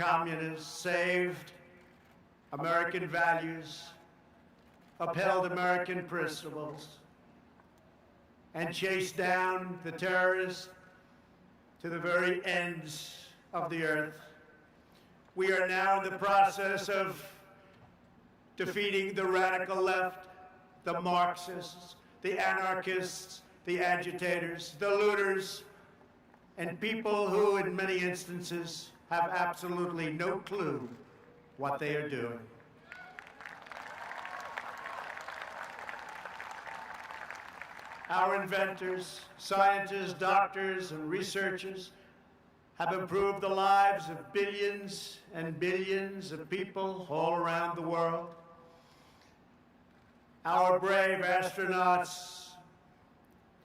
communists, saved American values, upheld American principles, and chased down the terrorists to the very ends of the earth. We are now in the process of defeating the radical left, the Marxists, the anarchists, the agitators, the looters, and people who, in many instances, have absolutely no clue what they are doing. Our inventors, scientists, doctors, and researchers have improved the lives of billions and billions of people all around the world. Our brave astronauts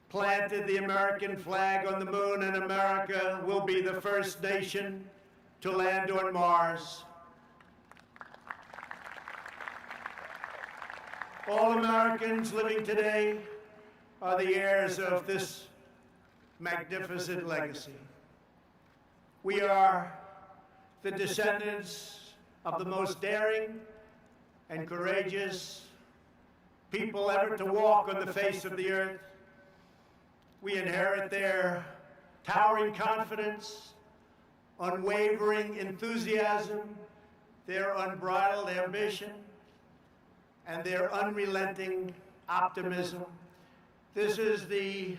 planted the American flag on the moon, and America will be the first nation to land on Mars. All Americans living today are the heirs of this magnificent legacy. We are the descendants of the most daring and courageous people ever to walk on the face of the earth. We inherit their towering confidence, unwavering enthusiasm, their unbridled ambition, and their unrelenting optimism. This is the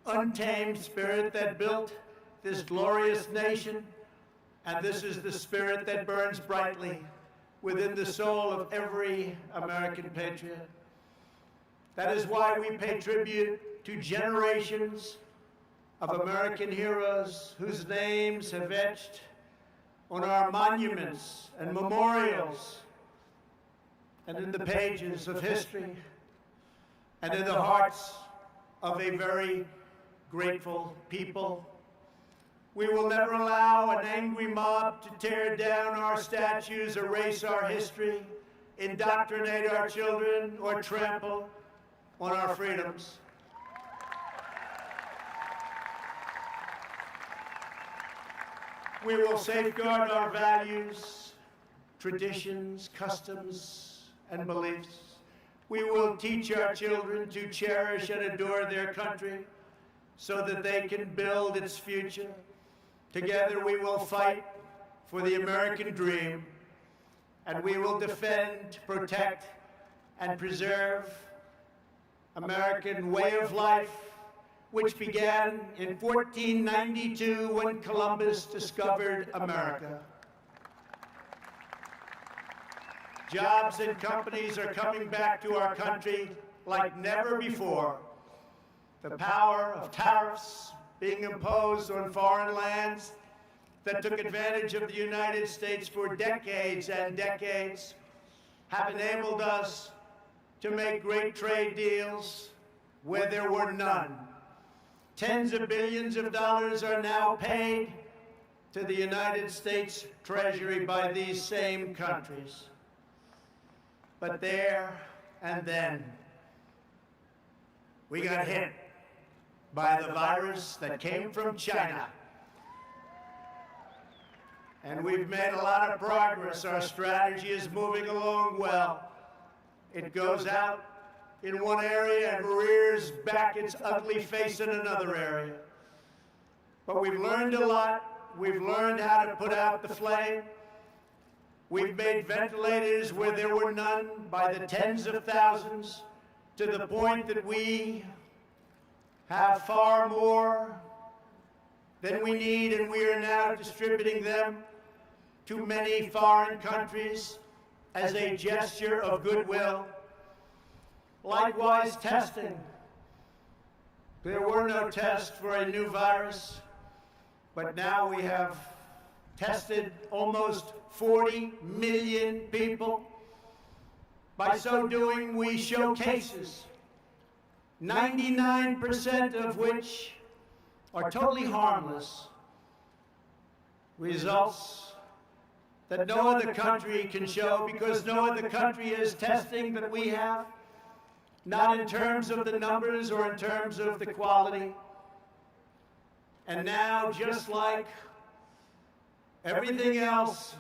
untamed spirit that built this glorious nation, and this is the spirit that burns brightly within the soul of every American patriot. That is why we pay tribute to generations of American heroes whose names have etched on our monuments and memorials and in the pages of history and in the hearts of a very grateful people. We will never allow an angry mob to tear down our statues, erase our history, indoctrinate our children, or trample on our freedoms. We will safeguard our values, traditions, customs, and beliefs. We will teach our children to cherish and adore their country so that they can build its future. Together we will fight for the American dream, and we will defend, protect, and preserve American way of life, which began in 1492 when Columbus discovered America. Jobs and companies are coming back to our country like never before. The power of tariffs being imposed on foreign lands that took advantage of the United States for decades and decades have enabled us to make great trade deals where there were none. Tens of billions of dollars are now paid to the United States Treasury by these same countries. But there and then, we got hit by the virus that came from China. And we've made a lot of progress. Our strategy is moving along well. It goes out in one area and rears back its ugly face in another area. But we've learned a lot. We've learned how to put out the flame. We've made ventilators where there were none by the tens of thousands, to the point that we have far more than we need, and we are now distributing them to many foreign countries as a gesture of goodwill. Likewise, testing. There were no tests for a new virus, but now we have tested almost 40 million people. By so doing, we show cases, 99% of which are totally harmless. Results that no other country can show, because no other country is testing that we have, not in terms of the numbers or in terms of the quality. And now, just like everything else.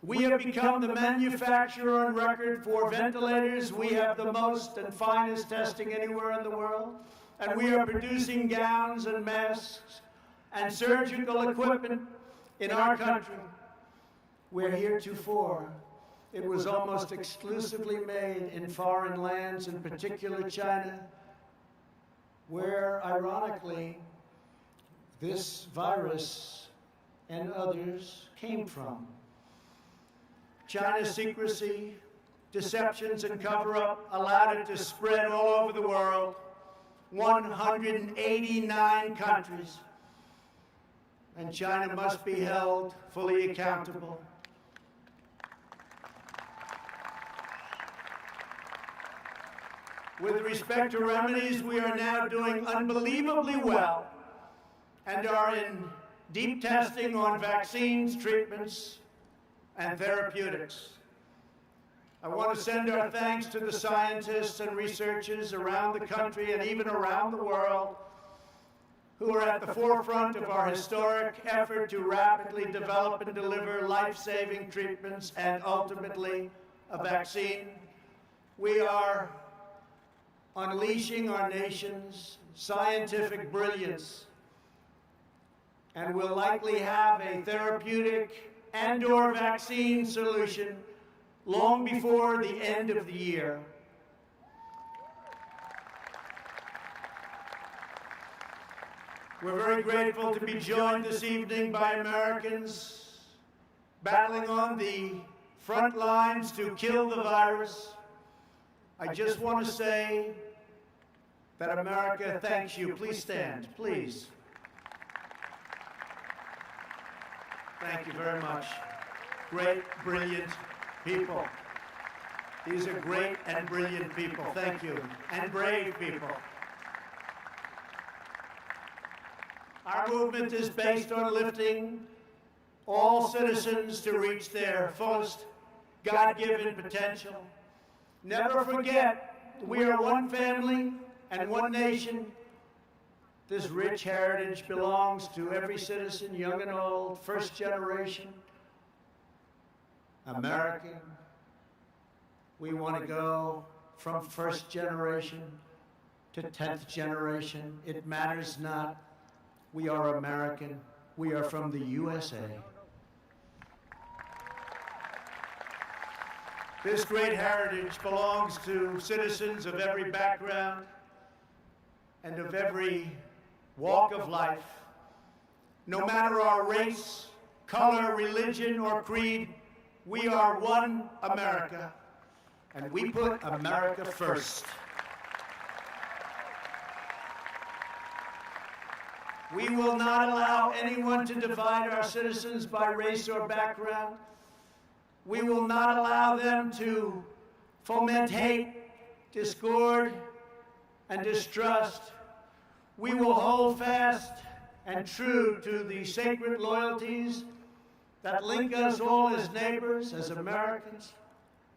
We have become the manufacturer on record for ventilators. We have the most and finest testing anywhere in the world. And we are producing gowns and masks and surgical equipment in our country, where heretofore it was almost exclusively made in foreign lands, in particular China, where, ironically, this virus and others came from. China's secrecy, deceptions, and cover-up allowed it to spread all over the world, 189 countries, and China must be held fully accountable. With respect to remedies, we are now doing unbelievably well and are in deep testing on vaccines, treatments, and therapeutics. I want to send our thanks to the scientists and researchers around the country and even around the world who are at the forefront of our historic effort to rapidly develop and deliver life-saving treatments and ultimately a vaccine. We are unleashing our nation's scientific brilliance and will likely have a therapeutic and/or vaccine solution long before the end of the year. We're very grateful to be joined this evening by Americans battling on the front lines to kill the virus. I just want to say that America thanks you. Please stand, please. Thank you very much. Great, brilliant people. These are great and brilliant people. Thank you. And brave people. Our movement is based on lifting all citizens to reach their fullest God-given potential. Never forget, we are one family and one nation. This rich heritage belongs to every citizen, young and old, first generation American. We want to go from first generation to 10th generation. It matters not. We are American. We are from the USA. This great heritage belongs to citizens of every background and of every walk of life. No matter our race, color, religion, or creed, we are one America, and we put America first. We will not allow anyone to divide our citizens by race or background. We will not allow them to foment hate, discord, and distrust. We will hold fast and true to the sacred loyalties that link us all as neighbors, as Americans,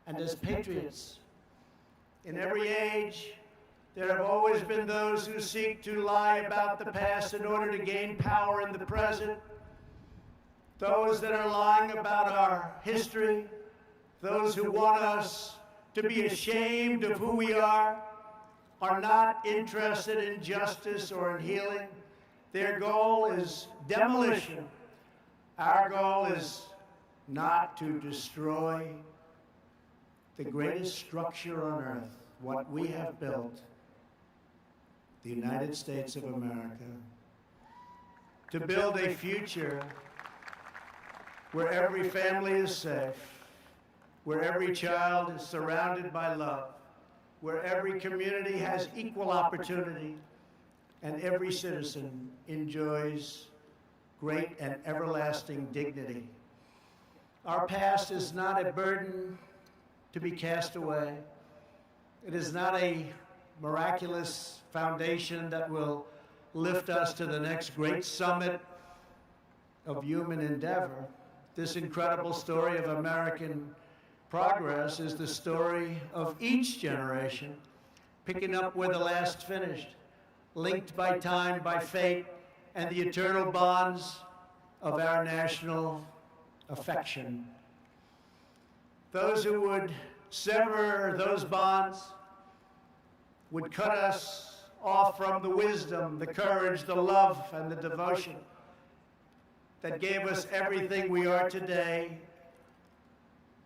and as patriots. In every age, there have always been those who seek to lie about the past in order to gain power in the present. Those that are lying about our history, those who want us to be ashamed of who we are not interested in justice or in healing. Their goal is demolition. Our goal is not to destroy the greatest structure on earth, what we have built, the United States of America, to build a future where every family is safe, where every child is surrounded by love, where every community has equal opportunity, and every citizen enjoys great and everlasting dignity. Our past is not a burden to be cast away. It is not a miraculous foundation that will lift us to the next great summit of human endeavor. This incredible story of American progress is the story of each generation, picking up where the last finished, linked by time, by fate, and the eternal bonds of our national affection. Those who would sever those bonds would cut us off from the wisdom, the courage, the love, and the devotion that gave us everything we are today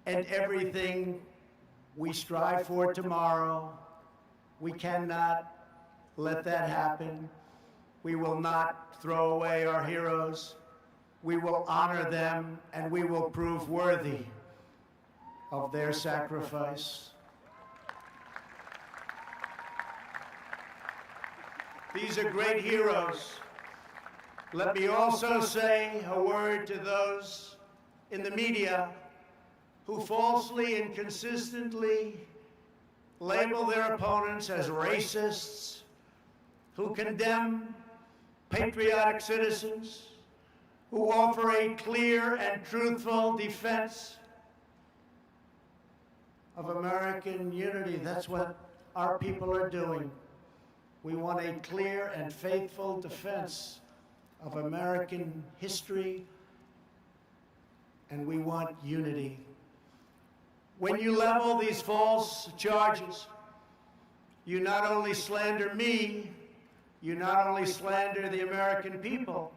and everything we strive for tomorrow. We cannot let that happen. We will not throw away our heroes. We will honor them, and we will prove worthy of their sacrifice. These are great heroes. Let me also say a word to those in the media who falsely and consistently label their opponents as racists, who condemn patriotic citizens, who offer a clear and truthful defense of American unity. That's what our people are doing. We want a clear and faithful defense of American history, and we want unity. When you level these false charges, you not only slander me, you not only slander the American people,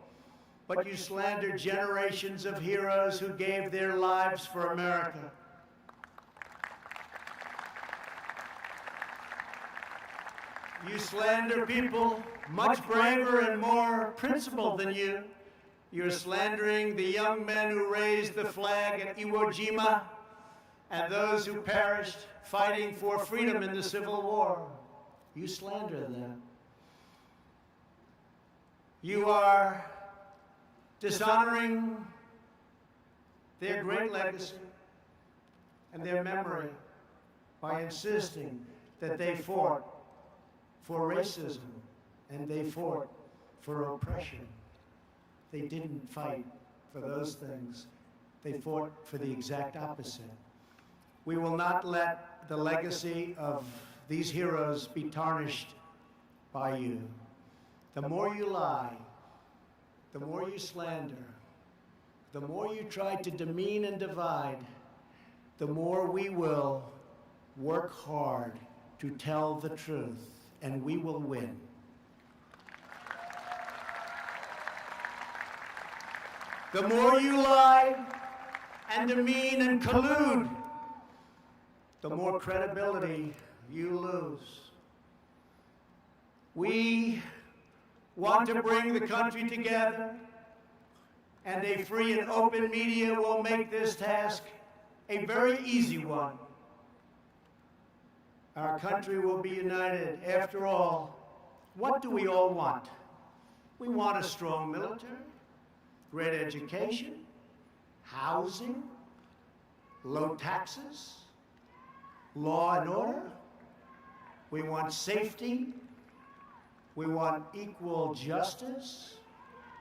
but you slander generations of heroes who gave their lives for America. You slander people much braver and more principled than you. You're slandering the young men who raised the flag at Iwo Jima and those who perished fighting for freedom in the Civil War. You slander them. You are dishonoring their great legacy and their memory by insisting that they fought for racism and they fought for oppression. They didn't fight for those things. They fought for the exact opposite. We will not let the legacy of these heroes be tarnished by you. The more you lie, the more you slander, the more you try to demean and divide, the more we will work hard to tell the truth, and we will win. The more you lie and demean and collude, the more credibility you lose. We want to bring the country together, and a free and open media will make this task a very easy one. Our country will be united. After all, what do we all want? We want a strong military, great education, housing, low taxes, law and order. We want safety. We want equal justice.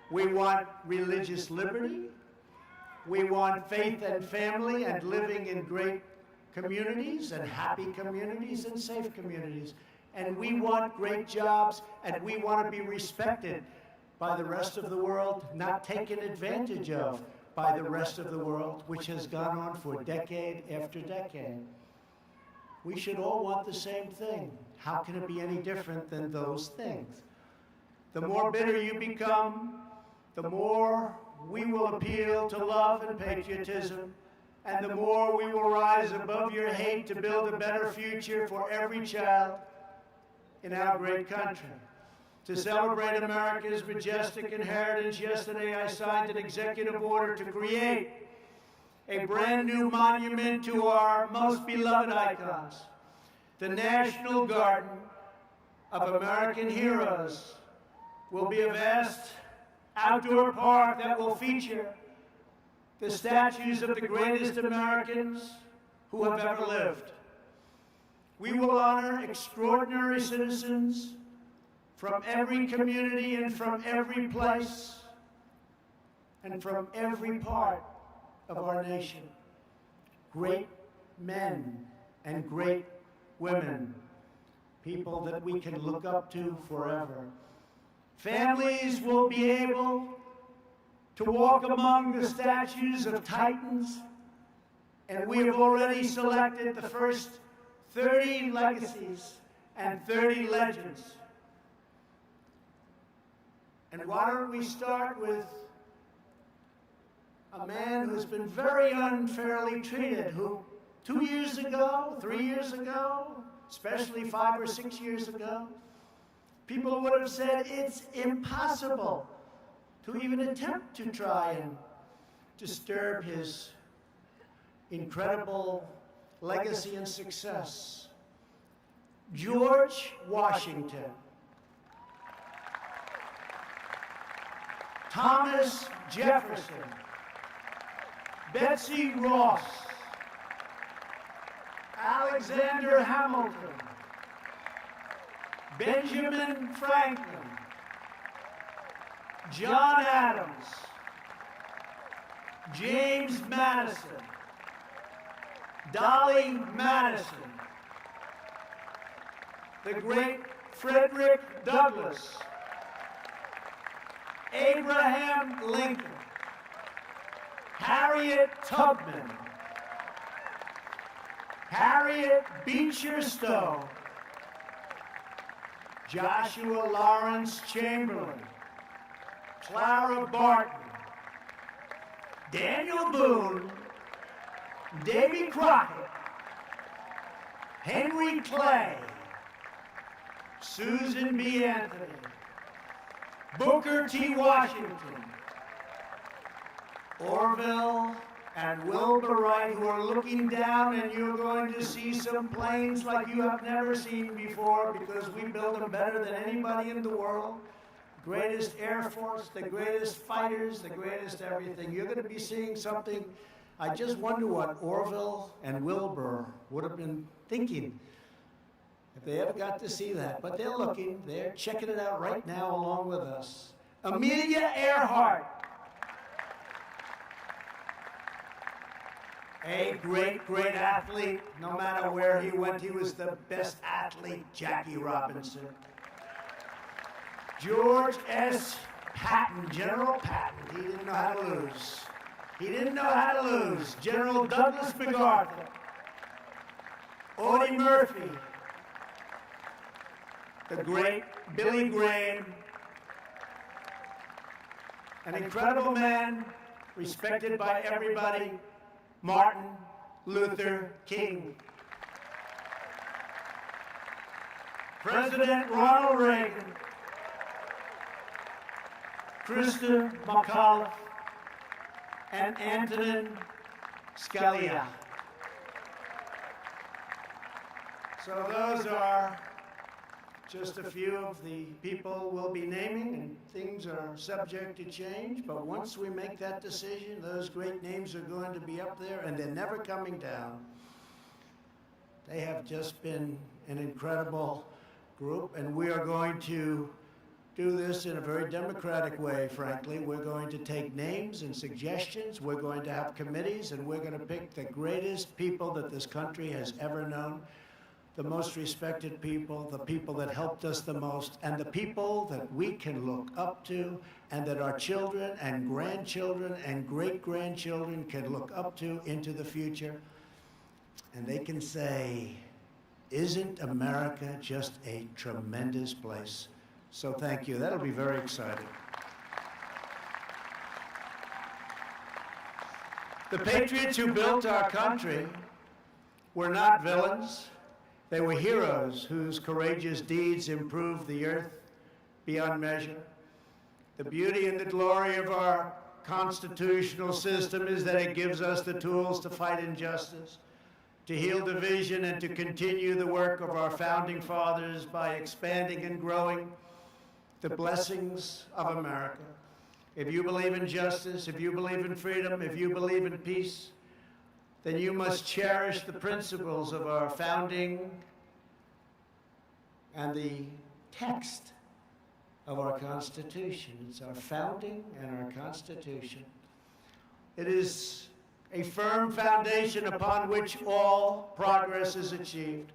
We want religious liberty. We want faith and family and living in great communities and happy communities and safe communities. And we want great jobs, and we want to be respected by the rest of the world, not taken advantage of by the rest of the world, which has gone on for decade after decade. We should all want the same thing. How can it be any different than those things? The more bitter you become, the more we will appeal to love and patriotism, and the more we will rise above your hate to build a better future for every child in our great country. To celebrate America's majestic inheritance, yesterday I signed an executive order to create a brand new monument to our most beloved icons, the National Garden of American Heroes will be a vast outdoor park that will feature the statues of the greatest Americans who have ever lived. We will honor extraordinary citizens from every community and from every place and from every part of our nation. Great men and great women, people that we can look up to forever. Families will be able to walk among the statues of titans, and we have already selected the first 30 legacies and 30 legends. And why don't we start with a man who's been very unfairly treated, who 2 years ago, 3 years ago, especially 5 or 6 years ago, people would have said it's impossible to even attempt to try and disturb his incredible legacy and success. George Washington, Thomas Jefferson, Betsy Ross, Alexander Hamilton, Benjamin Franklin, John Adams, James Madison, Dolly Madison, the great Frederick Douglass, Abraham Lincoln, Harriet Tubman, Harriet Beecher Stowe, Joshua Lawrence Chamberlain, Clara Barton, Daniel Boone, Davy Crockett, Henry Clay, Susan B. Anthony, Booker T. Washington, Orville and Wilbur Wright, who are looking down, and you're going to see some planes like you have never seen before, because we build them better than anybody in the world. Greatest Air Force, the greatest fighters, the greatest everything. You're going to be seeing something. I just wonder what Orville and Wilbur would have been thinking if they ever got to see that. But they're looking, they're checking it out right now along with us. Amelia Earhart, a great, great athlete. No matter where he went, he was the best athlete. Jackie Robinson. George S. Patton, General Patton. He didn't know how to lose. He didn't know how to lose. General Douglas MacArthur. Audie Murphy. The great Billy Graham. An incredible man, respected by everybody, Martin Luther King. President Ronald Reagan. Christa McAuliffe, and Antonin Scalia. So those are just a few of the people we'll be naming, and things are subject to change, but once we make that decision, those great names are going to be up there, and they're never coming down. They have just been an incredible group, and we are going to do this in a very democratic way, frankly. We're going to take names and suggestions. We're going to have committees, and we're going to pick the greatest people that this country has ever known, the most respected people, the people that helped us the most, and the people that we can look up to, and that our children and grandchildren and great-grandchildren can look up to into the future. And they can say, isn't America just a tremendous place? So thank you. That'll be very exciting. The patriots who built our country were not villains. They were heroes whose courageous deeds improved the earth beyond measure. The beauty and the glory of our constitutional system is that it gives us the tools to fight injustice, to heal division, and to continue the work of our founding fathers by expanding and growing the blessings of America. If you believe in justice, if you believe in freedom, if you believe in peace, then you must cherish the principles of our founding and the text of our Constitution. It's our founding and our Constitution. It is a firm foundation upon which all progress is achieved.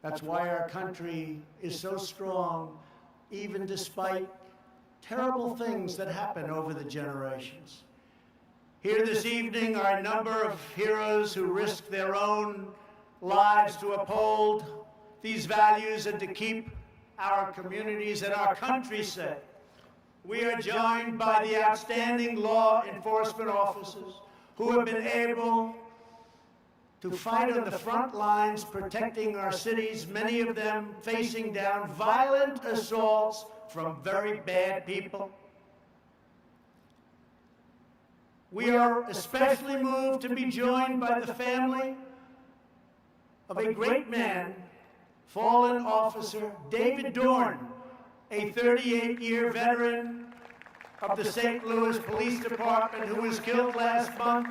That's why our country is so strong, even despite terrible things that happen over the generations. Here this evening are a number of heroes who risked their own lives to uphold these values and to keep our communities and our country safe. We are joined by the outstanding law enforcement officers who have been able to fight on the front lines protecting our cities, many of them facing down violent assaults from very bad people. We are especially moved to be joined by the family of a great man, fallen officer David Dorn, a 38-year veteran of the St. Louis Police Department who was killed last month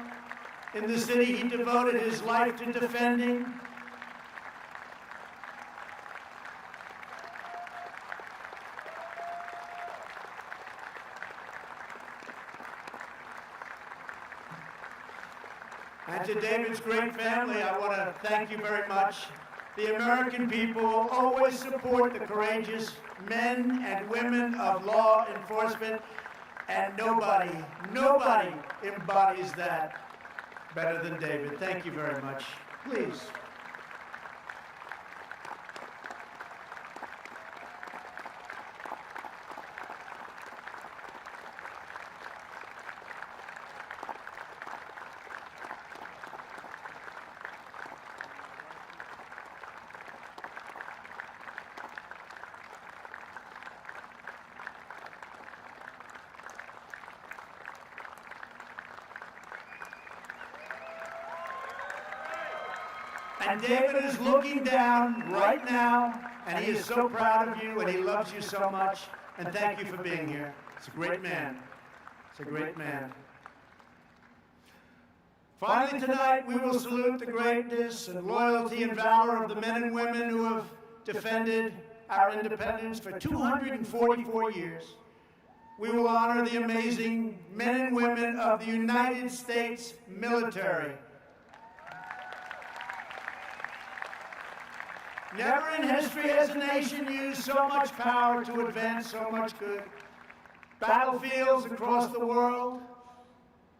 in the city he devoted his life to defending. And to David's great family, I want to thank you very much. The American people will always support the courageous men and women of law enforcement, and nobody embodies that better than David. Thank you very much. Please. And David is looking down right now, and he is so proud of you, and he loves you so much. And thank you for being here. It's a great man. It's a great man. Finally, tonight, we will salute the greatness and loyalty and valor of the men and women who have defended our independence for 244 years. We will honor the amazing men and women of the United States military. Never in history has a nation used so much power to advance so much good. Battlefields across the world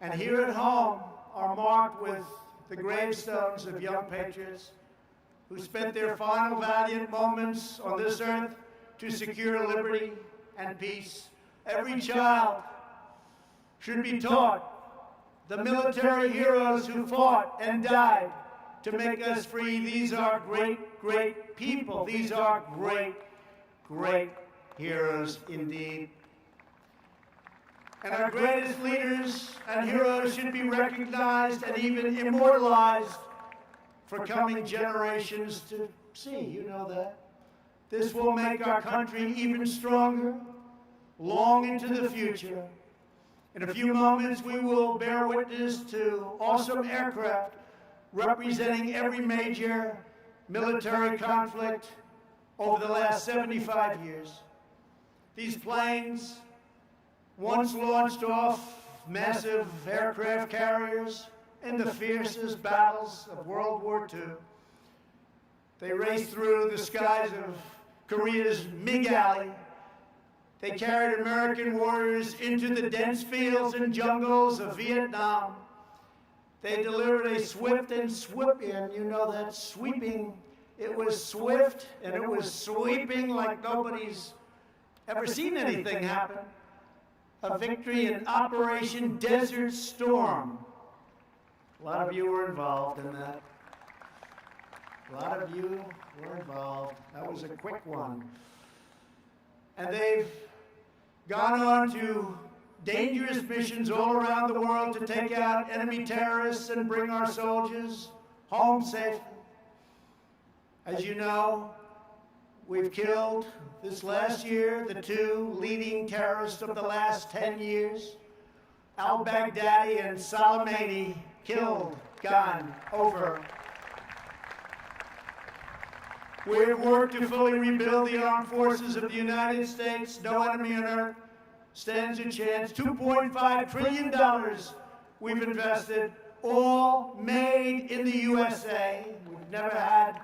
and here at home are marked with the gravestones of young patriots who spent their final valiant moments on this earth to secure liberty and peace. Every child should be taught the military heroes who fought and died to make us free. These are great, great people. These are great, great heroes indeed. And our greatest leaders and heroes should be recognized and even immortalized for coming generations to see. You know that. This will make our country even stronger, long into the future. In a few moments, we will bear witness to awesome aircraft representing every major military conflict over the last 75 years. These planes once launched off massive aircraft carriers in the fiercest battles of World War II. They raced through the skies of Korea's MiG Alley. They carried American warriors into the dense fields and jungles of Vietnam. They delivered a swift and sweeping, you know that sweeping, it was swift and it was sweeping like nobody's ever seen anything happen. A victory in Operation Desert Storm. A lot of you were involved in that. A lot of you were involved. That was a quick one. And they've gone on to dangerous missions all around the world to take out enemy terrorists and bring our soldiers home safely. As you know, we've killed this last year the two leading terrorists of the last 10 years, al-Baghdadi and Soleimani, killed, gone, over. We have worked to fully rebuild the armed forces of the United States. No enemy on earth stands a chance. $2.5 trillion we've invested, all made in the USA. We've never had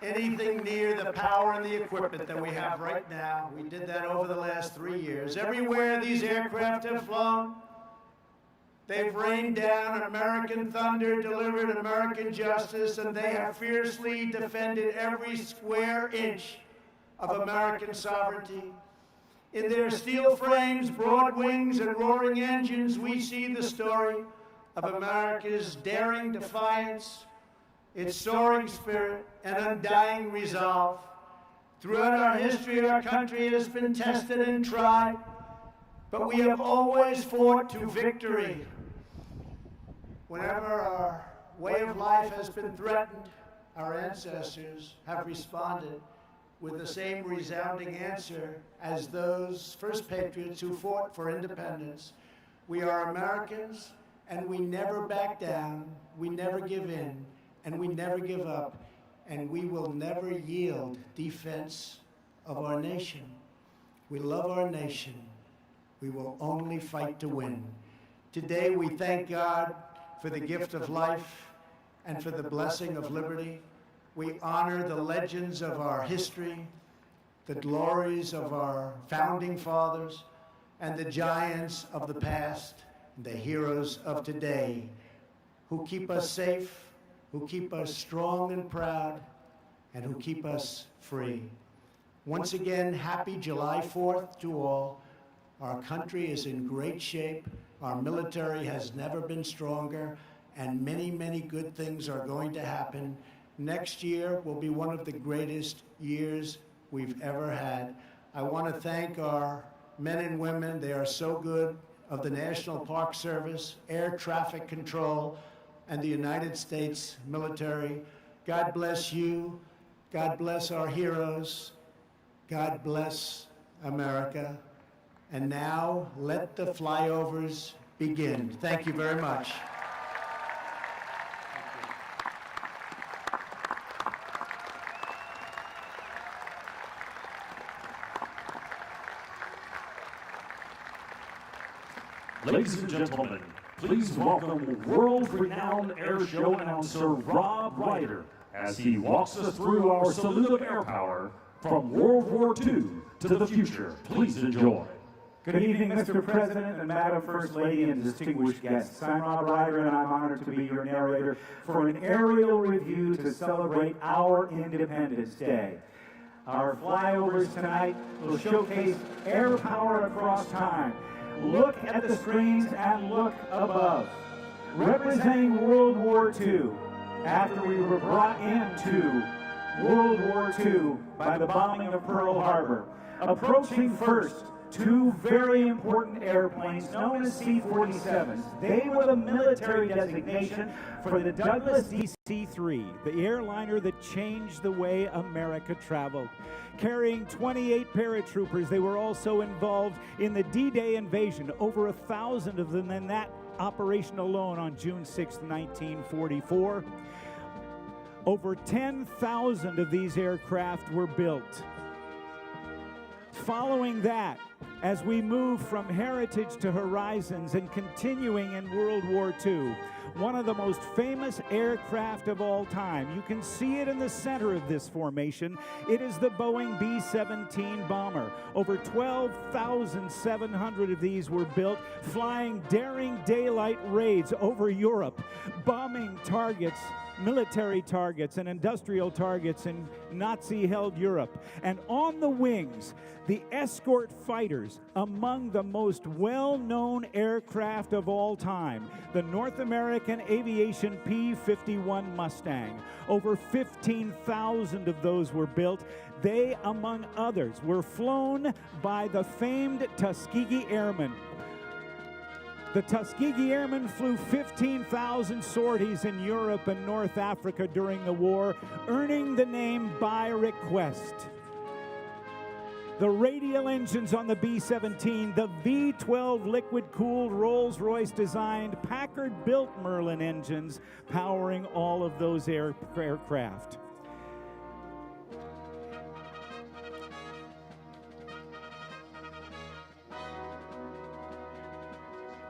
anything near the power and the equipment that we have right now. We did that over the last 3 years. Everywhere these aircraft have flown, they've rained down American thunder, delivered American justice, and they have fiercely defended every square inch of American sovereignty. In their steel frames, broad wings, and roaring engines, we see the story of America's daring defiance, its soaring spirit, and undying resolve. Throughout our history, our country has been tested and tried, but we have always fought to victory. Whenever our way of life has been threatened, our ancestors have responded with the same resounding answer as those first patriots who fought for independence. We are Americans, and we never back down, we never give in, and we never give up, and we will never yield defense of our nation. We love our nation. We will only fight to win. Today we thank God for the gift of life and for the blessing of liberty. We honor the legends of our history, the glories of our founding fathers, and the giants of the past, the heroes of today, who keep us safe, who keep us strong and proud, and who keep us free. Once again, happy July 4th to all. Our country is in great shape. Our military has never been stronger, and many, many good things are going to happen. Next year will be one of the greatest years we've ever had. I want to thank our men and women. They are so good, of the National Park Service, Air Traffic Control, and the United States military. God bless you. God bless our heroes. God bless America. And now, let the flyovers begin. Thank you very much. Ladies and gentlemen, please welcome world-renowned air show announcer Rob Ryder as he walks us through our salute of air power from World War II to the future. Please enjoy. Good evening, Mr. President and Madam First Lady and distinguished guests. I'm Rob Ryder, and I'm honored to be your narrator for an aerial review to celebrate our Independence Day. Our flyovers tonight will showcase air power across time. Look at the screens and look above. Representing World War II, after we were brought into World War II by the bombing of Pearl Harbor. Approaching first, two very important airplanes known as C-47s. They were the military designation for the Douglas DC-3, the airliner that changed the way America traveled. Carrying 28 paratroopers, they were also involved in the D-Day invasion, over 1,000 of them in that operation alone on June 6, 1944. Over 10,000 of these aircraft were built. Following that, as we move from heritage to horizons and continuing in World War II, one of the most famous aircraft of all time. You can see it in the center of this formation. It is the Boeing B-17 bomber. Over 12,700 of these were built, flying daring daylight raids over Europe, bombing targets, military targets and industrial targets in Nazi-held Europe. And on the wings, the escort fighters, among the most well-known aircraft of all time, the North American Aviation P-51 Mustang. Over 15,000 of those were built. They, among others, were flown by the famed Tuskegee Airmen. The Tuskegee Airmen flew 15,000 sorties in Europe and North Africa during the war, earning the name by request. The radial engines on the B-17, the V-12 liquid-cooled Rolls-Royce designed Packard-built Merlin engines powering all of those aircraft.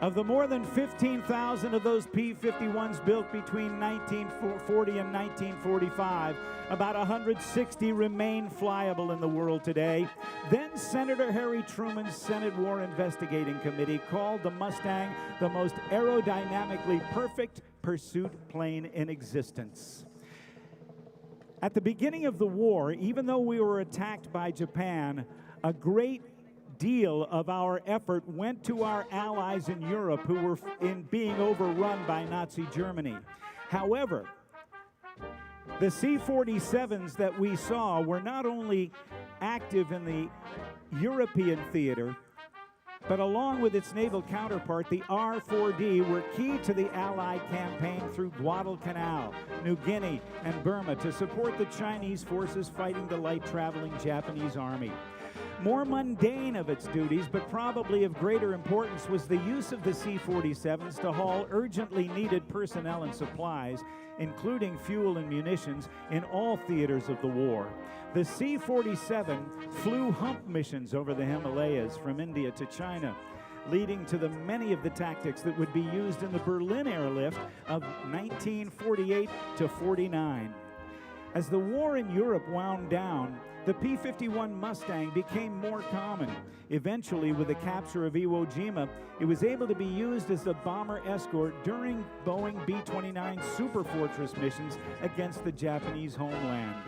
Of the more than 15,000 of those P-51s built between 1940 and 1945, about 160 remain flyable in the world today. Then Senator Harry Truman's Senate War Investigating Committee called the Mustang the most aerodynamically perfect pursuit plane in existence. At the beginning of the war, even though we were attacked by Japan, a great deal of our effort went to our allies in Europe who were being overrun by Nazi Germany. However, the C-47s that we saw were not only active in the European theater, but along with its naval counterpart, the R-4D, were key to the Allied campaign through Guadalcanal, New Guinea, and Burma to support the Chinese forces fighting the light-traveling Japanese army. More mundane of its duties, but probably of greater importance, was the use of the C-47s to haul urgently needed personnel and supplies, including fuel and munitions, in all theaters of the war. The C-47 flew hump missions over the Himalayas from India to China, leading to the many of the tactics that would be used in the Berlin airlift of 1948 to 49. As the war in Europe wound down, the P-51 Mustang became more common. Eventually, with the capture of Iwo Jima, it was able to be used as the bomber escort during Boeing B-29 Superfortress missions against the Japanese homeland.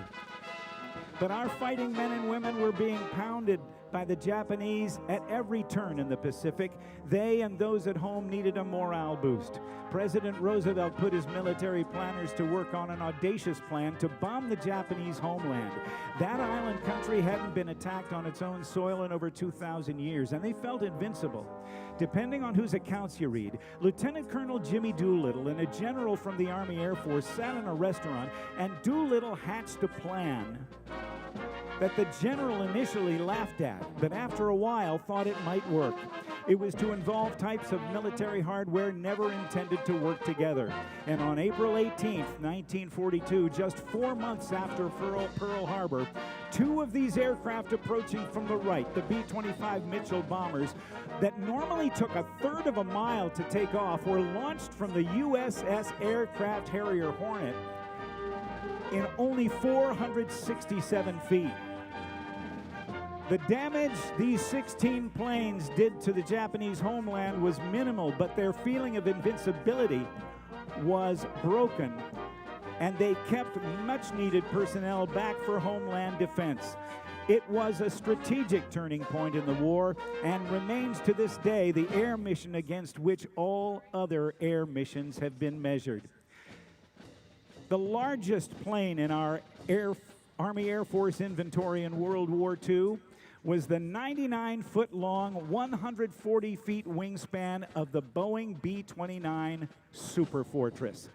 But our fighting men and women were being pounded by the Japanese at every turn in the Pacific. They and those at home needed a morale boost. President Roosevelt put his military planners to work on an audacious plan to bomb the Japanese homeland. That island country hadn't been attacked on its own soil in over 2,000 years, and they felt invincible. Depending on whose accounts you read, Lieutenant Colonel Jimmy Doolittle and a general from the Army Air Force sat in a restaurant, and Doolittle hatched a plan that the general initially laughed at, but after a while thought it might work. It was to involve types of military hardware never intended to work together. And on April 18th, 1942, just 4 months after Pearl Harbor, two of these aircraft approaching from the right, the B-25 Mitchell bombers, that normally took a third of a mile to take off, were launched from the USS Aircraft Harrier Hornet in only 467 feet. The damage these 16 planes did to the Japanese homeland was minimal, but their feeling of invincibility was broken, and they kept much-needed personnel back for homeland defense. It was a strategic turning point in the war and remains to this day the air mission against which all other air missions have been measured. The largest plane in our Army Air Force inventory in World War II was the 99-foot-long, 140-feet wingspan of the Boeing B-29 Superfortress.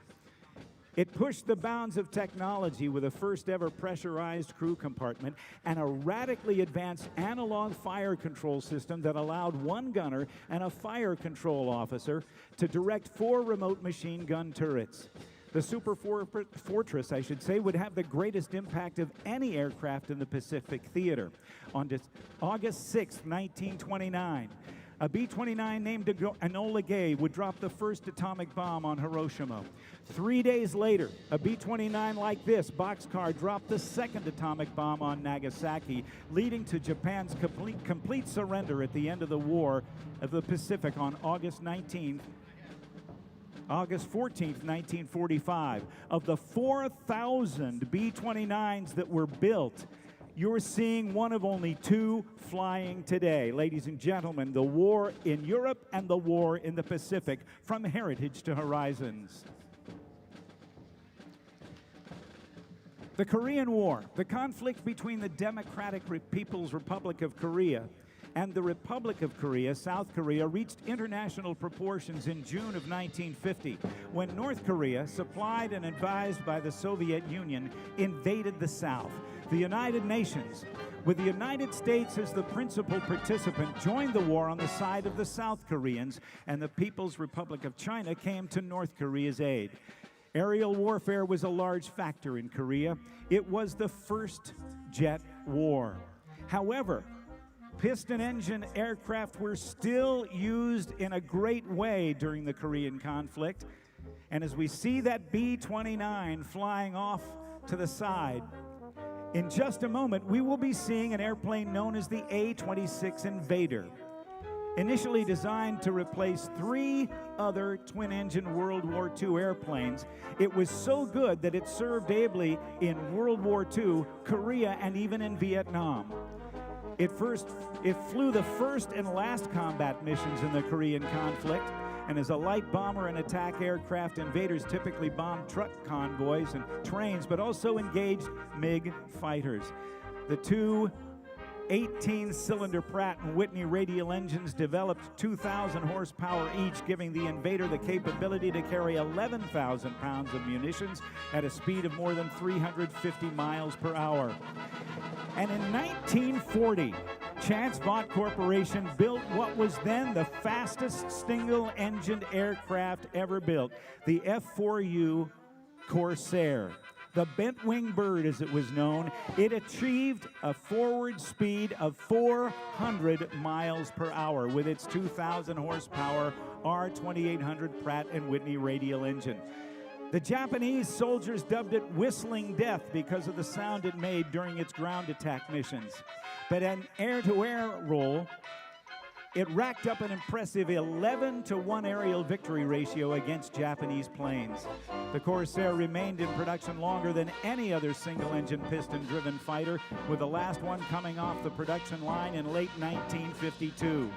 It pushed the bounds of technology with a first-ever pressurized crew compartment and a radically advanced analog fire control system that allowed one gunner and a fire control officer to direct 4 remote machine gun turrets. The Superfortress, I should say, would have the greatest impact of any aircraft in the Pacific theater. On August 6, 1929, a B-29 named Enola Gay would drop the first atomic bomb on Hiroshima. 3 days later, a B-29 like this, Boxcar, dropped the second atomic bomb on Nagasaki, leading to Japan's complete surrender at the end of the War of the Pacific on August 14th, 1945. Of the 4,000 B-29s that were built, you're seeing one of only 2 flying today. Ladies and gentlemen, the war in Europe and the war in the Pacific, from heritage to horizons. The Korean War, the conflict between the Democratic People's Republic of Korea and the Republic of Korea, South Korea, reached international proportions in June of 1950, when North Korea, supplied and advised by the Soviet Union, invaded the South. The United Nations, with the United States as the principal participant, joined the war on the side of the South Koreans, and the People's Republic of China came to North Korea's aid. Aerial warfare was a large factor in Korea. It was the first jet war. However, Piston engine aircraft were still used in a great way during the Korean conflict. And as we see that B-29 flying off to the side, in just a moment, we will be seeing an airplane known as the A-26 Invader. Initially designed to replace 3 other twin-engine World War II airplanes, it was so good that it served ably in World War II, Korea, and even in Vietnam. It flew the first and last combat missions in the Korean conflict, and as a light bomber and attack aircraft, Invaders typically bombed truck convoys and trains, but also engaged MiG fighters. The two 18-cylinder Pratt & Whitney radial engines developed 2,000 horsepower each, giving the Invader the capability to carry 11,000 pounds of munitions at a speed of more than 350 miles per hour. And in 1940, Chance Vought Corporation built what was then the fastest single-engined aircraft ever built, the F-4U Corsair. The bent wing bird, as it was known, it achieved a forward speed of 400 miles per hour with its 2,000 horsepower R2800 Pratt & Whitney radial engine. The Japanese soldiers dubbed it Whistling Death because of the sound it made during its ground attack missions. But an air-to-air role, it racked up an impressive 11-to-1 aerial victory ratio against Japanese planes. The Corsair remained in production longer than any other single-engine piston-driven fighter, with the last one coming off the production line in late 1952.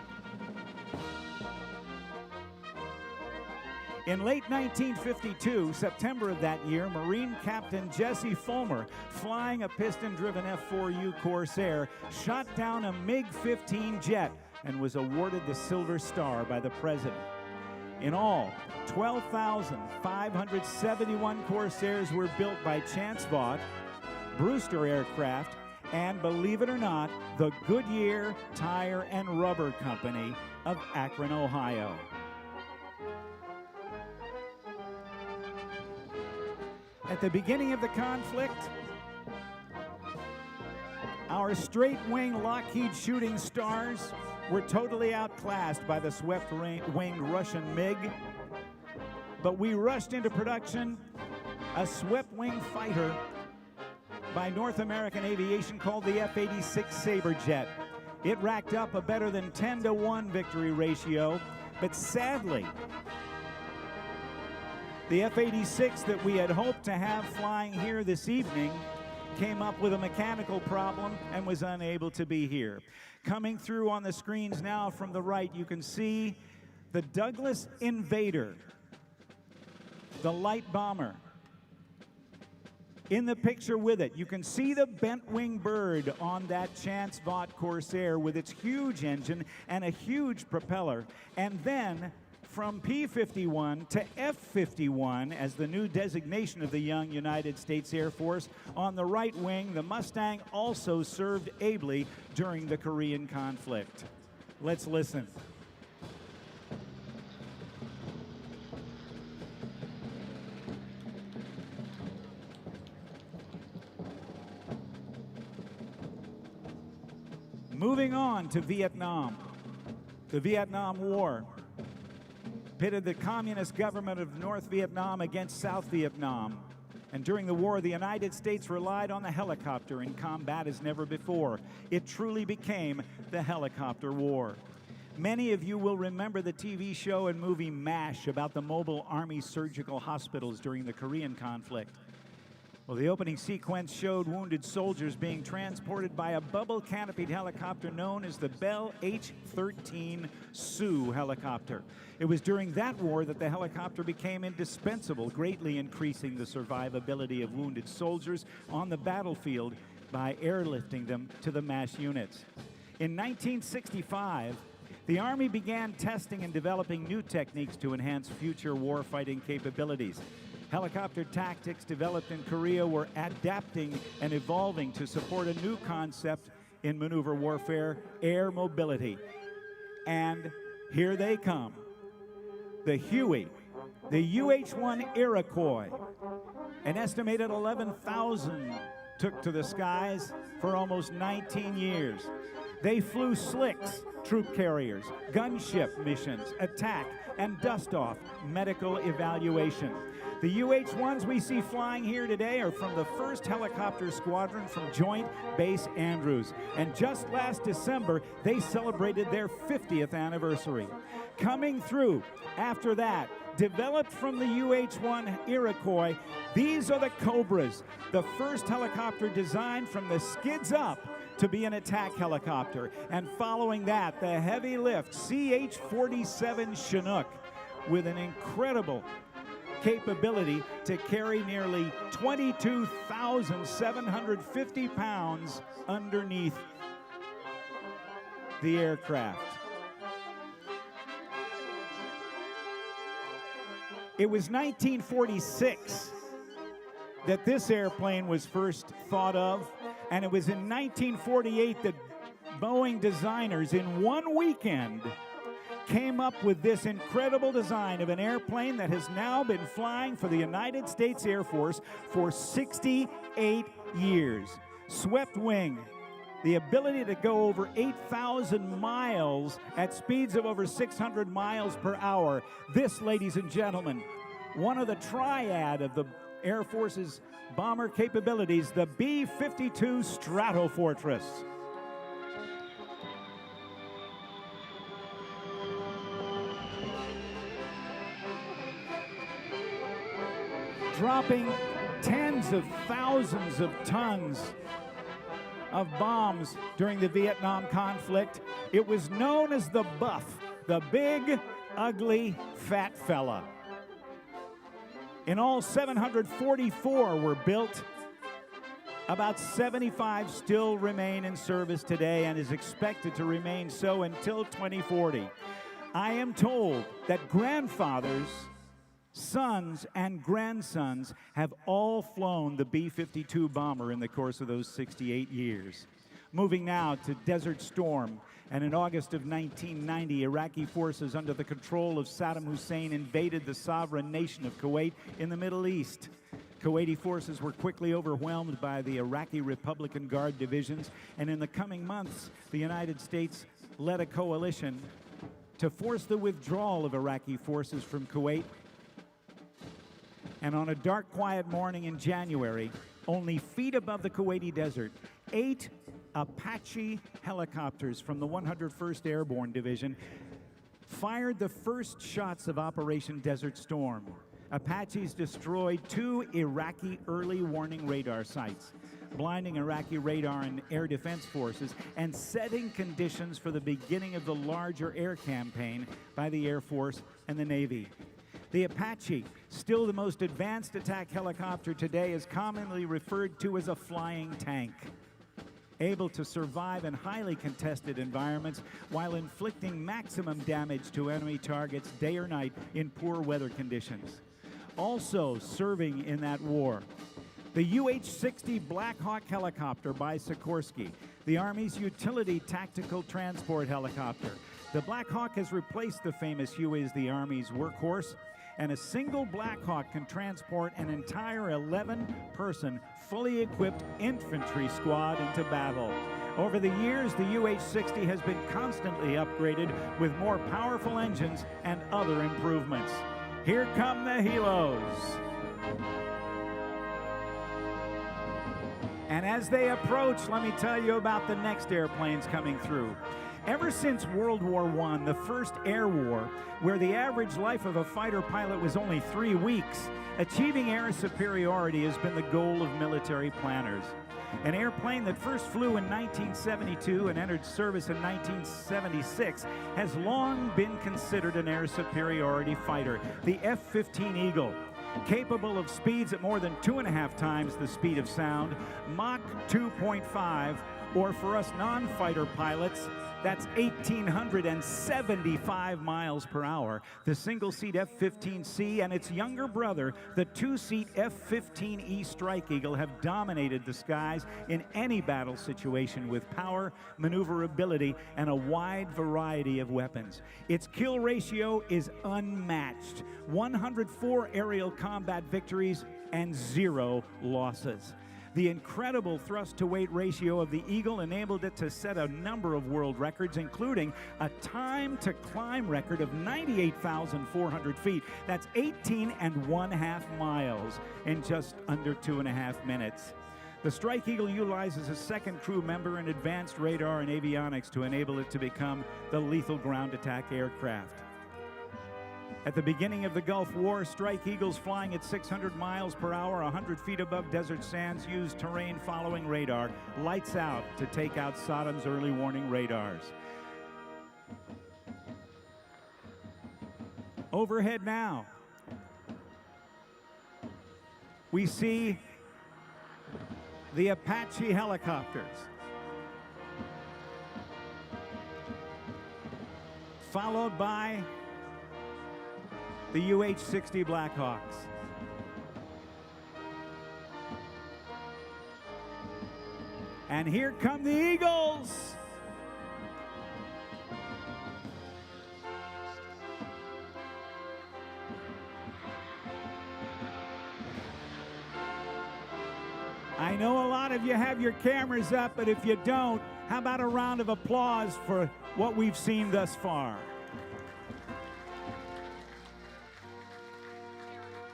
In late 1952, September of that year, Marine Captain Jesse Fulmer, flying a piston-driven F-4U Corsair, shot down a MiG-15 jet and was awarded the Silver Star by the President. In all, 12,571 Corsairs were built by Chance Vought, Brewster Aircraft, and, believe it or not, the Goodyear Tire and Rubber Company of Akron, Ohio. At the beginning of the conflict, our straight-wing Lockheed Shooting Stars were totally outclassed by the swept-winged Russian MiG, but we rushed into production a swept-wing fighter by North American Aviation called the F-86 Saberjet. It racked up a better than 10-to-1 victory ratio, but sadly, the F-86 that we had hoped to have flying here this evening came up with a mechanical problem and was unable to be here. Coming through on the screens now from the right, you can see the Douglas Invader, the light bomber. In the picture with it, you can see the bent wing bird on that Chance Vought Corsair with its huge engine and a huge propeller. And then from P-51 to F-51 as the new designation of the young United States Air Force. On the right wing, the Mustang also served ably during the Korean conflict. Let's listen. Moving on to Vietnam. The Vietnam War pitted the communist government of North Vietnam against South Vietnam. And during the war, the United States relied on the helicopter in combat as never before. It truly became the helicopter war. Many of you will remember the TV show and movie MASH about the mobile Army surgical hospitals during the Korean conflict. Well, the opening sequence showed wounded soldiers being transported by a bubble-canopied helicopter known as the Bell H-13 Sioux helicopter. It was during that war that the helicopter became indispensable, greatly increasing the survivability of wounded soldiers on the battlefield by airlifting them to the MASH units. In 1965, the Army began testing and developing new techniques to enhance future warfighting capabilities. Helicopter tactics developed in Korea were adapting and evolving to support a new concept in maneuver warfare, air mobility. And here they come. The Huey, the UH-1 Iroquois. An estimated 11,000 took to the skies for almost 19 years. They flew slicks, troop carriers, gunship missions, attack, and dust-off medical evaluation. The UH-1s we see flying here today are from the 1st Helicopter Squadron from Joint Base Andrews. And just last December, they celebrated their 50th anniversary. Coming through after that, developed from the UH-1 Iroquois, these are the Cobras, the first helicopter designed from the skids up to be an attack helicopter. And following that, the heavy lift CH-47 Chinook with an incredible capability to carry nearly 22,750 pounds underneath the aircraft. It was 1946 that this airplane was first thought of, and it was in 1948 that Boeing designers in one weekend came up with this incredible design of an airplane that has now been flying for the United States Air Force for 68 years. Swept wing, the ability to go over 8,000 miles at speeds of over 600 miles per hour. This, ladies and gentlemen, one of the triad of the Air Force's bomber capabilities, the B-52 Stratofortress. Dropping tens of thousands of tons of bombs during the Vietnam conflict. It was known as the Buff, the big, ugly, fat fella. In all, 744 were built. About 75 still remain in service today and is expected to remain so until 2040. I am told that grandfathers, sons, and grandsons have all flown the B-52 bomber in the course of those 68 years. Moving now to Desert Storm, and in August of 1990, Iraqi forces under the control of Saddam Hussein invaded the sovereign nation of Kuwait in the Middle East. Kuwaiti forces were quickly overwhelmed by the Iraqi Republican Guard divisions, and in the coming months, the United States led a coalition to force the withdrawal of Iraqi forces from Kuwait. And on a dark, quiet morning in January, only feet above the Kuwaiti desert, 8 Apache helicopters from the 101st Airborne Division fired the first shots of Operation Desert Storm. Apaches destroyed 2 Iraqi early warning radar sites, blinding Iraqi radar and air defense forces and setting conditions for the beginning of the larger air campaign by the Air Force and the Navy. The Apache, still the most advanced attack helicopter today, is commonly referred to as a flying tank, able to survive in highly contested environments while inflicting maximum damage to enemy targets day or night in poor weather conditions. Also serving in that war, the UH-60 Black Hawk helicopter by Sikorsky, the Army's utility tactical transport helicopter. The Black Hawk has replaced the famous Huey as the Army's workhorse, and a single Black Hawk can transport an entire 11-person, fully equipped infantry squad into battle. Over the years, the UH-60 has been constantly upgraded with more powerful engines and other improvements. Here come the helos. And as they approach, let me tell you about the next airplanes coming through. Ever since World War I, the first air war, where the average life of a fighter pilot was only 3 weeks, achieving air superiority has been the goal of military planners. An airplane that first flew in 1972 and entered service in 1976 has long been considered an air superiority fighter, the F-15 Eagle. Capable of speeds at more than 2.5 times the speed of sound, Mach 2.5, or for us non-fighter pilots, that's 1,875 miles per hour. The single-seat F-15C and its younger brother, the 2-seat F-15E Strike Eagle, have dominated the skies in any battle situation with power, maneuverability, and a wide variety of weapons. Its kill ratio is unmatched. 104 aerial combat victories and 0 losses. The incredible thrust-to-weight ratio of the Eagle enabled it to set a number of world records, including a time-to-climb record of 98,400 feet. That's 18.5 miles in just under 2.5 minutes. The Strike Eagle utilizes a second crew member and advanced radar and avionics to enable it to become the lethal ground attack aircraft. At the beginning of the Gulf War, Strike Eagles flying at 600 miles per hour, 100 feet above desert sands, used terrain-following radar, lights out, to take out Saddam's early warning radars. Overhead now, we see the Apache helicopters, followed by the UH-60 Blackhawks. And here come the Eagles. I know a lot of you have your cameras up, but if you don't, how about a round of applause for what we've seen thus far?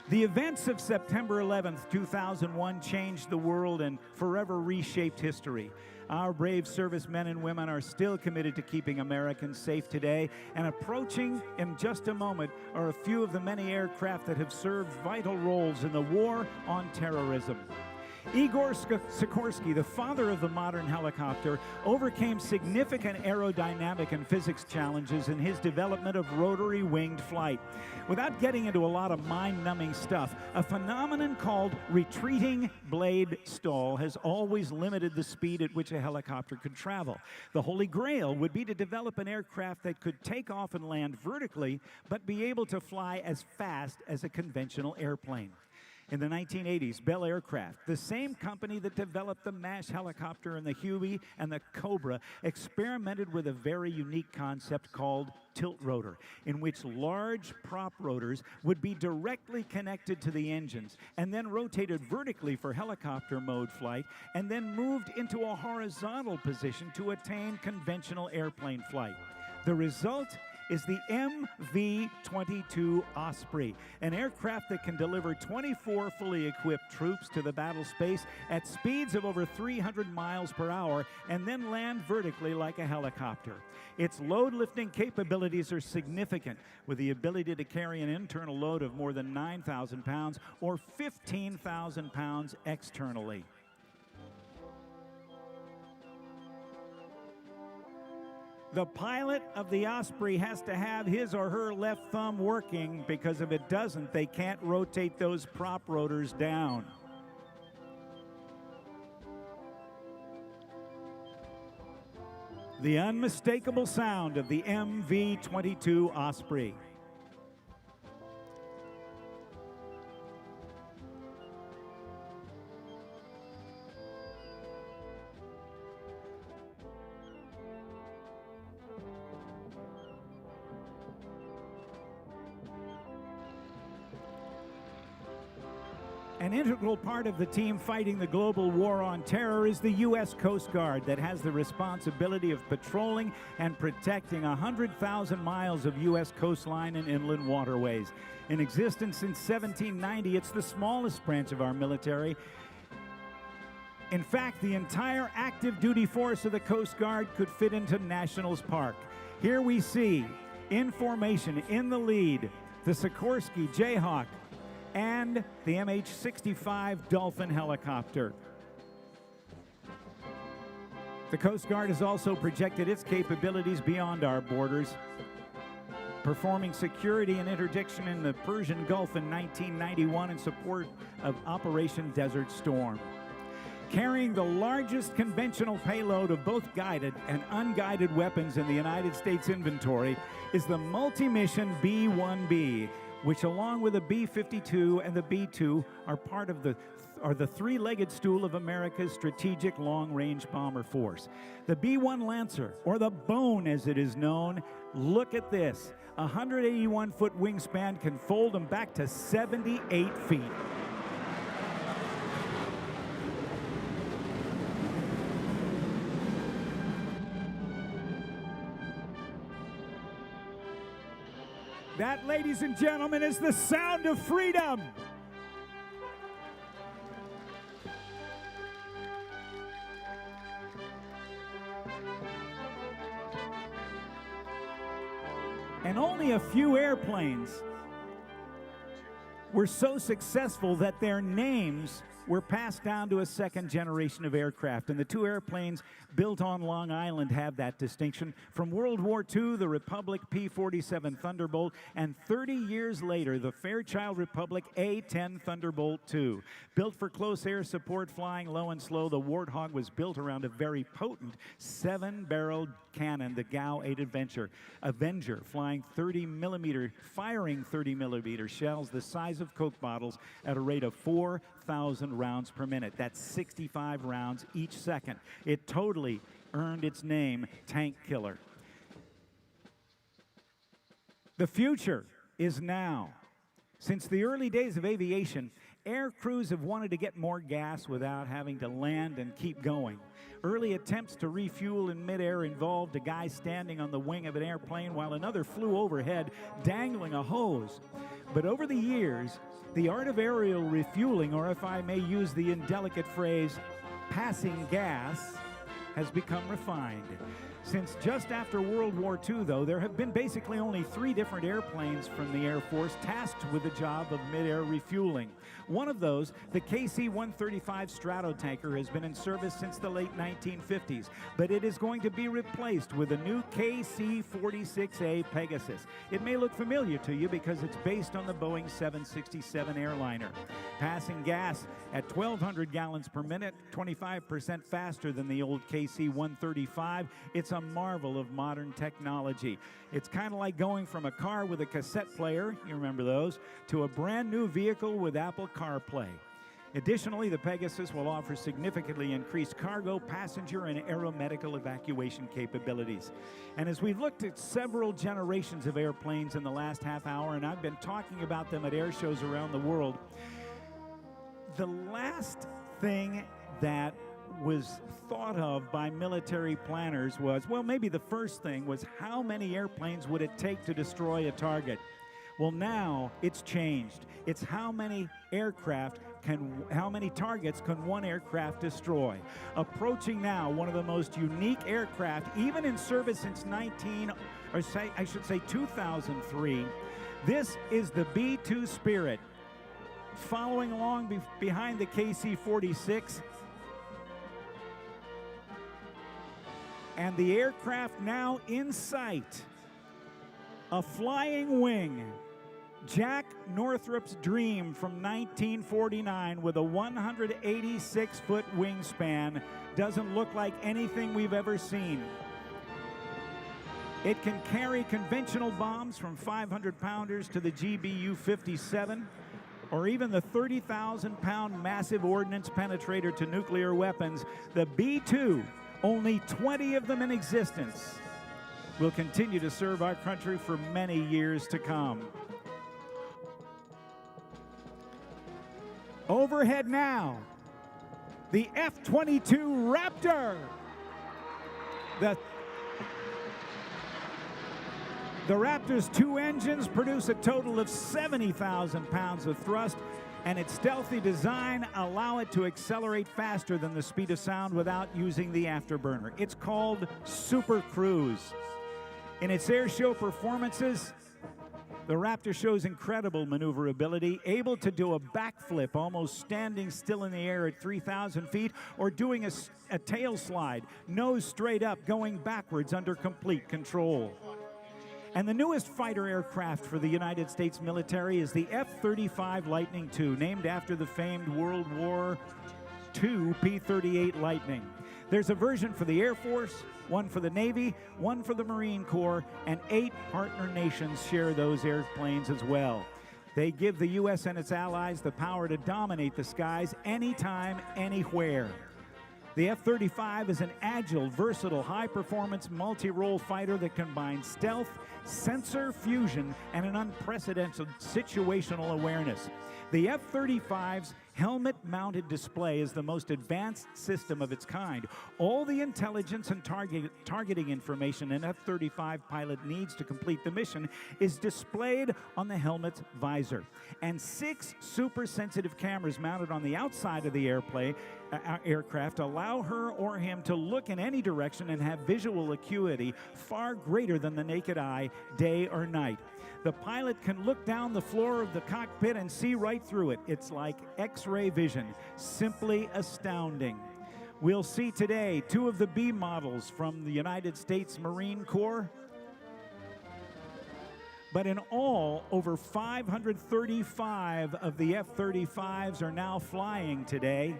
The events of September 11th, 2001 changed the world and forever reshaped history. Our brave servicemen and women are still committed to keeping Americans safe today, and approaching in just a moment are a few of the many aircraft that have served vital roles in the war on terrorism. Igor Sikorsky, the father of the modern helicopter, overcame significant aerodynamic and physics challenges in his development of rotary winged flight. Without getting into a lot of mind-numbing stuff, a phenomenon called retreating blade stall has always limited the speed at which a helicopter could travel. The Holy Grail would be to develop an aircraft that could take off and land vertically, but be able to fly as fast as a conventional airplane. In the 1980s, Bell Aircraft, the same company that developed the MASH helicopter and the Huey and the Cobra, experimented with a very unique concept called tilt rotor, in which large prop rotors would be directly connected to the engines and then rotated vertically for helicopter mode flight, and then moved into a horizontal position to attain conventional airplane flight. The result is the MV-22 Osprey, an aircraft that can deliver 24 fully equipped troops to the battle space at speeds of over 300 miles per hour and then land vertically like a helicopter. Its load lifting capabilities are significant, with the ability to carry an internal load of more than 9,000 pounds or 15,000 pounds externally. The pilot of the Osprey has to have his or her left thumb working, because if it doesn't, they can't rotate those prop rotors down. The unmistakable sound of the MV-22 Osprey. An integral part of the team fighting the global war on terror is the U.S. Coast Guard, that has the responsibility of patrolling and protecting 100,000 miles of U.S. coastline and inland waterways. In existence since 1790, it's the smallest branch of our military. In fact, the entire active duty force of the Coast Guard could fit into Nationals Park. Here we see, in formation, in the lead, the Sikorsky Jayhawk and the MH-65 Dolphin helicopter. The Coast Guard has also projected its capabilities beyond our borders, performing security and interdiction in the Persian Gulf in 1991 in support of Operation Desert Storm. Carrying the largest conventional payload of both guided and unguided weapons in the United States inventory is the multi-mission B-1B, which, along with the B-52 and the B-2, are part of the three-legged stool of America's strategic long-range bomber force. The B-1 Lancer, or the Bone as it is known, look at this. A 181-foot wingspan can fold them back to 78 feet. That, ladies and gentlemen, is the sound of freedom. And only a few airplanes were so successful that their names were passed down to a second generation of aircraft. And the two airplanes built on Long Island have that distinction. From World War II, the Republic P-47 Thunderbolt, and 30 years later, the Fairchild Republic A-10 Thunderbolt II. Built for close air support, flying low and slow, the Warthog was built around a very potent 7-barreled cannon, the GAU-8 Avenger, firing 30-millimeter shells the size of Coke bottles at a rate of 4,000 rounds per minute. That's 65 rounds each second. It totally earned its name, Tank Killer. The future is now. Since the early days of aviation, air crews have wanted to get more gas without having to land and keep going. Early attempts to refuel in midair involved a guy standing on the wing of an airplane while another flew overhead, dangling a hose. But over the years, the art of aerial refueling, or if I may use the indelicate phrase, passing gas, has become refined. Since just after World War II, though, there have been basically only 3 different airplanes from the Air Force tasked with the job of mid-air refueling. One of those, the KC-135 Stratotanker, has been in service since the late 1950s, but it is going to be replaced with a new KC-46A Pegasus. It may look familiar to you because it's based on the Boeing 767 airliner. Passing gas at 1,200 gallons per minute, 25% faster than the old KC-135. It's a marvel of modern technology. It's kind of like going from a car with a cassette player, you remember those, to a brand new vehicle with Apple CarPlay. Additionally, the Pegasus will offer significantly increased cargo, passenger, and aeromedical evacuation capabilities. And as we've looked at several generations of airplanes in the last half hour, and I've been talking about them at air shows around the world, the last thing that was thought of by military planners was, well, maybe the first thing was how many airplanes would it take to destroy a target? Well, now it's changed. It's how many targets can one aircraft destroy? Approaching now one of the most unique aircraft, even in service since 2003. This is the B-2 Spirit. Following along behind the KC-46, and the aircraft now in sight, a flying wing, Jack Northrop's dream from 1949 with a 186-foot wingspan. Doesn't look like anything we've ever seen. It can carry conventional bombs from 500-pounders to the GBU-57, or even the 30,000-pound massive ordnance penetrator to nuclear weapons. The B-2, only 20 of them in existence, will continue to serve our country for many years to come. Overhead now, the F-22 Raptor. The Raptor's 2 engines produce a total of 70,000 pounds of thrust, and its stealthy design allow it to accelerate faster than the speed of sound without using the afterburner. It's called Super Cruise. In its air show performances, the Raptor shows incredible maneuverability, able to do a backflip, almost standing still in the air at 3,000 feet, or doing a tail slide, nose straight up, going backwards under complete control. And the newest fighter aircraft for the United States military is the F-35 Lightning II, named after the famed World War II P-38 Lightning. There's a version for the Air Force, one for the Navy, one for the Marine Corps, and 8 partner nations share those airplanes as well. They give the U.S. and its allies the power to dominate the skies anytime, anywhere. The F-35 is an agile, versatile, high-performance, multi-role fighter that combines stealth, sensor fusion, and an unprecedented situational awareness. The F-35's helmet-mounted display is the most advanced system of its kind. All the intelligence and targeting information an F-35 pilot needs to complete the mission is displayed on the helmet's visor. And 6 super-sensitive cameras mounted on the outside of the aircraft allow her or him to look in any direction and have visual acuity far greater than the naked eye, day or night. The pilot can look down the floor of the cockpit and see right through it. It's like X-ray vision, simply astounding. We'll see today 2 of the B models from the United States Marine Corps. But in all, over 535 of the F-35s are now flying today,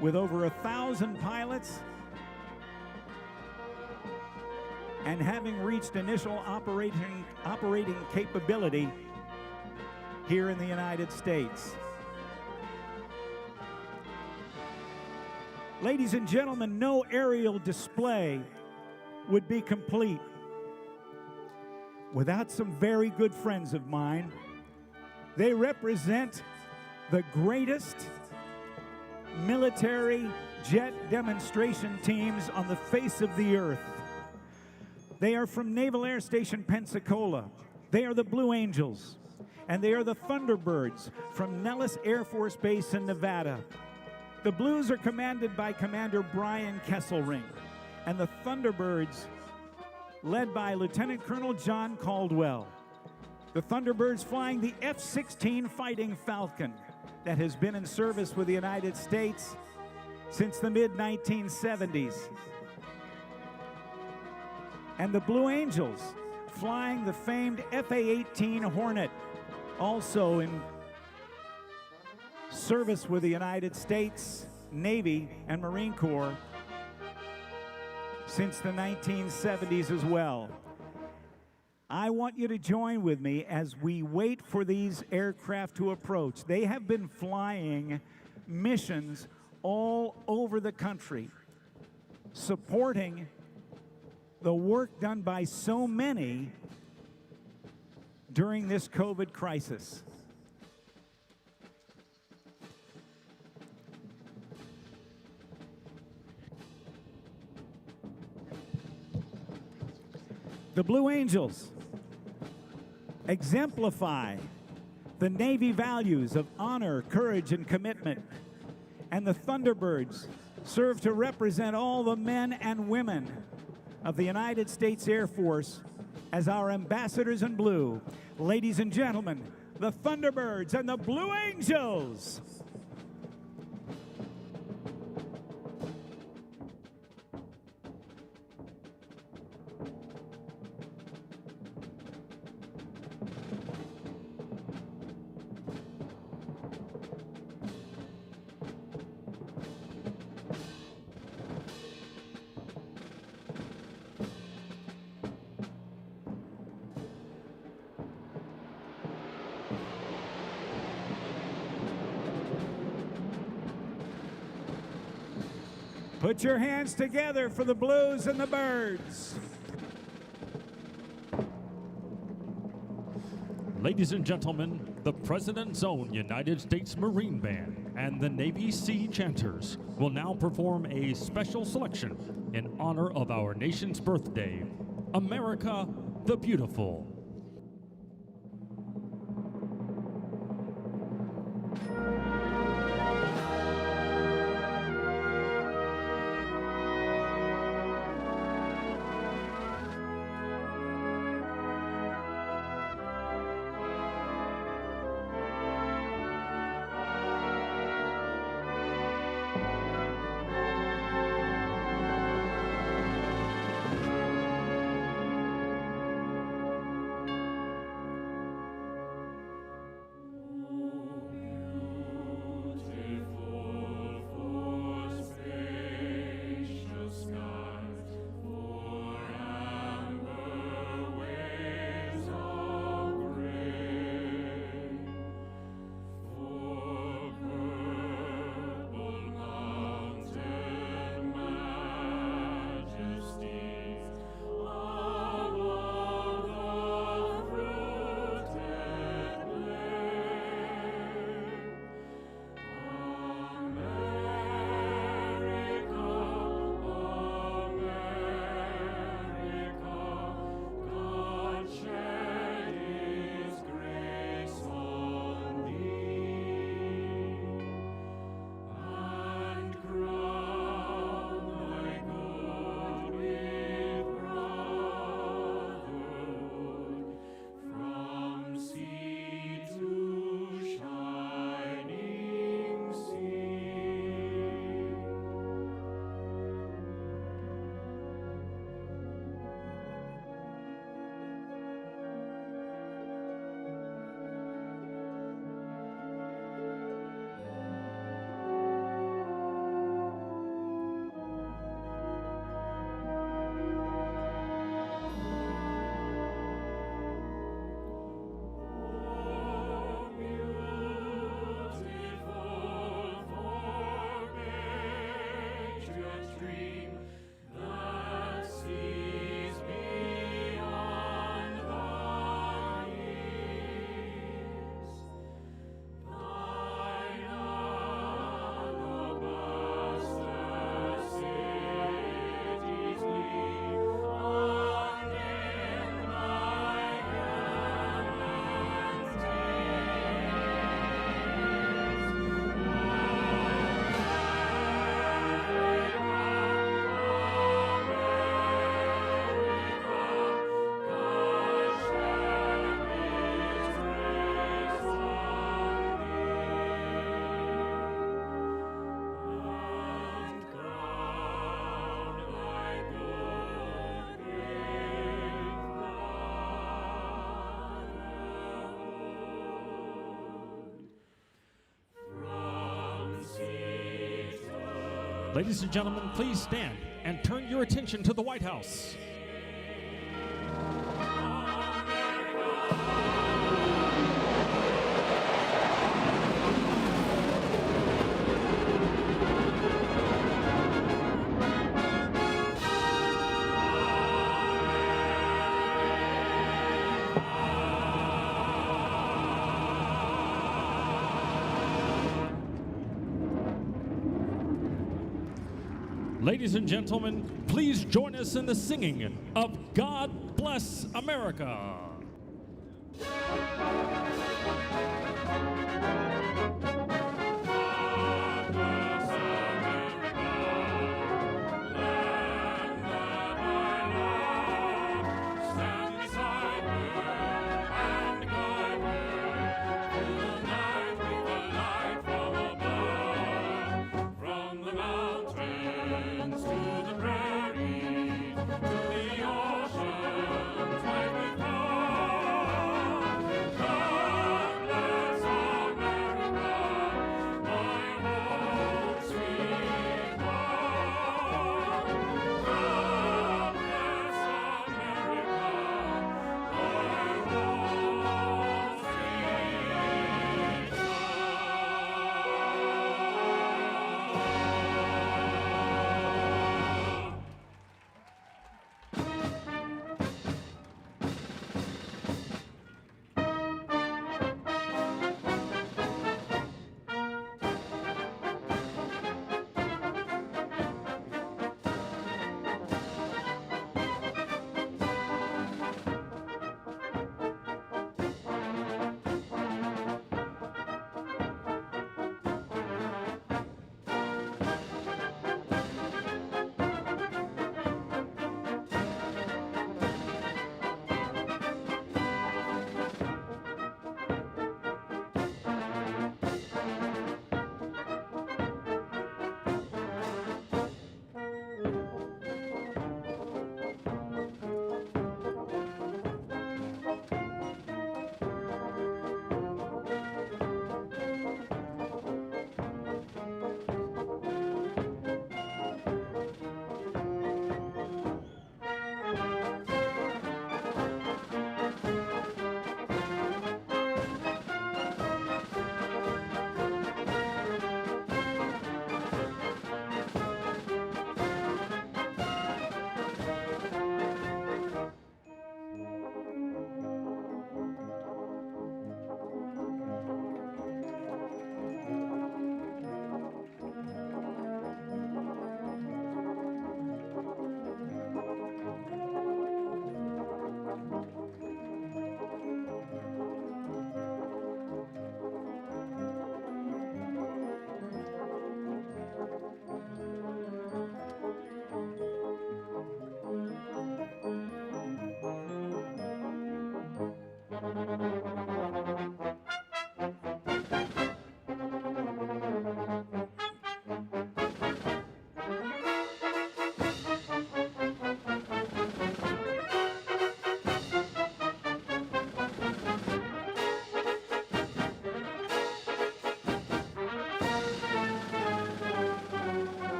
with over 1,000 pilots and having reached initial operating capability here in the United States. Ladies and gentlemen, no aerial display would be complete without some very good friends of mine. They represent the greatest military jet demonstration teams on the face of the earth. They are from Naval Air Station Pensacola. They are the Blue Angels, and they are the Thunderbirds from Nellis Air Force Base in Nevada. The Blues are commanded by Commander Brian Kesselring, and the Thunderbirds led by Lieutenant Colonel John Caldwell. The Thunderbirds flying the F-16 Fighting Falcon that has been in service with the United States since the mid-1970s. And the Blue Angels flying the famed FA-18 Hornet, also in service with the United States Navy and Marine Corps since the 1970s as well. I want you to join with me as we wait for these aircraft to approach. They have been flying missions all over the country, supporting the work done by so many during this COVID crisis. The Blue Angels exemplify the Navy values of honor, courage, and commitment. And the Thunderbirds serve to represent all the men and women of the United States Air Force as our ambassadors in blue. Ladies and gentlemen, the Thunderbirds and the Blue Angels. Put your hands together for the Blues and the Birds. Ladies and gentlemen, the President's Own United States Marine Band and the Navy Sea Chanters will now perform a special selection in honor of our nation's birthday, America the Beautiful. Ladies and gentlemen, please stand and turn your attention to the White House. Ladies and gentlemen, please join us in the singing of God Bless America.